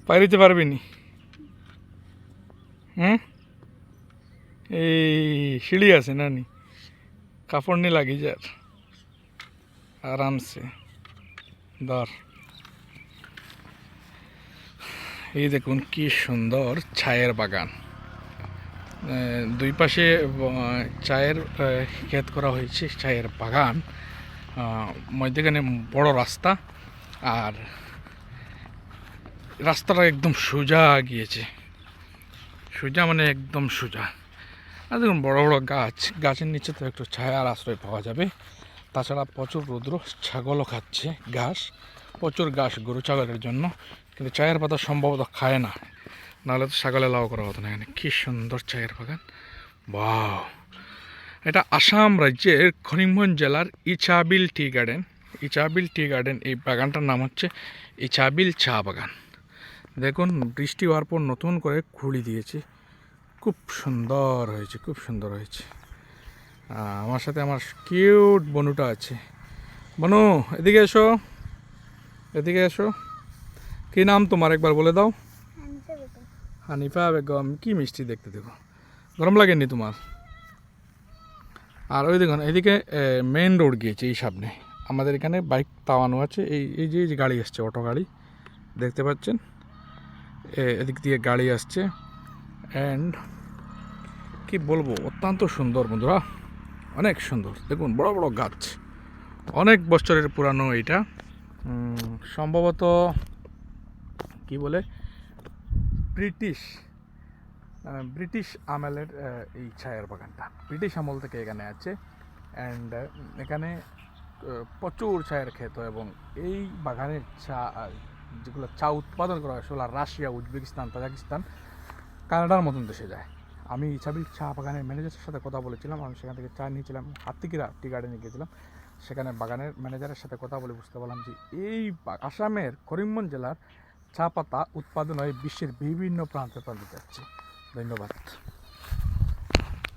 পাইরিতে পারবি নি? হুম, এই সিঁড়ি আছে না নি, কাপড় নি লাগি যার আরামসে ধর। এই দেখুন কি সুন্দর ছায়ের বাগান, দুই পাশে চায়ের ক্ষেত করা হয়েছে, চায়ের বাগান, মধ্যখানে বড় রাস্তা, আর রাস্তাটা একদম সোজা গিয়েছে, সোজা মানে একদম সোজা। আর দেখুন বড় বড় গাছ, গাছের নিচে তো একটু ছায়ার আশ্রয় পাওয়া যাবে। তাছাড়া প্রচুর রৌদ্র, ছাগলও খাচ্ছে ঘাস, প্রচুর ঘাস গরু ছাগলের জন্য, কিন্তু চায়ের পাতা সম্ভবত খায় না, নাহলে তো ছাগলে লাউ করা হতো না। এখানে কী সুন্দর চায়ের বাগান, বাহ! এটা আসাম রাজ্যের করিমগঞ্জ জেলার ইছাবিল টি গার্ডেন। ইছাবিল টি গার্ডেন, এই বাগানটার নাম হচ্ছে ইছাবিল চা বাগান। দেখুন বৃষ্টি হওয়ার পর নতুন করে খুঁড়ি দিয়েছে, খুব সুন্দর হয়েছে, খুব সুন্দর হয়েছে। আমার সাথে আমার কিউট বনুটা আছে। বনু, এদিকে এসো, এদিকে এসো। কী নাম তোমার একবার বলে দাও? হানিফা বেগম। কি মিষ্টি দেখতে, দেখো। গরম লাগেনি তোমার? আর ওই দেখুন এদিকে মেইন রোড গিয়েছে, এই সামনে আমাদের এখানে বাইক তাওয়ানো আছে, এই যে গাড়ি আসছে, অটো গাড়ি দেখতে পাচ্ছেন, এদিক দিয়ে গাড়ি আসছে। অ্যান্ড কি বলবো, অত্যন্ত সুন্দর বন্ধুরা, অনেক সুন্দর। দেখুন বড় বড় গাছ, অনেক বছরের পুরানো এটা, সম্ভবত কি বলে ব্রিটিশ আমলের এই চায়ের বাগানটা, ব্রিটিশ আমল থেকে এখানে আছে। অ্যান্ড এখানে প্রচুর চায়ের ক্ষেত, এবং এই বাগানের চা, যেগুলো চা উৎপাদন করা হয় সেগুলো রাশিয়া, উজবেকিস্তান, তাজিকিস্তান, কানাডার মতন দেশে যায়। আমি ইছাবিল চা বাগানের ম্যানেজারের সাথে কথা বলেছিলাম, আমি সেখান থেকে চা নিয়েছিলাম, হাতিকিরা টি গার্ডেনে গিয়েছিলাম। সেখানে বাগানের ম্যানেজারের সাথে কথা বলে বুঝতে পারলাম যে এই আসামের করিমগঞ্জ জেলার চা পাতা উৎপাদন হয় বিশ্বের বিভিন্ন প্রান্তে প্রান্তে যাচ্ছে। ধন্যবাদ।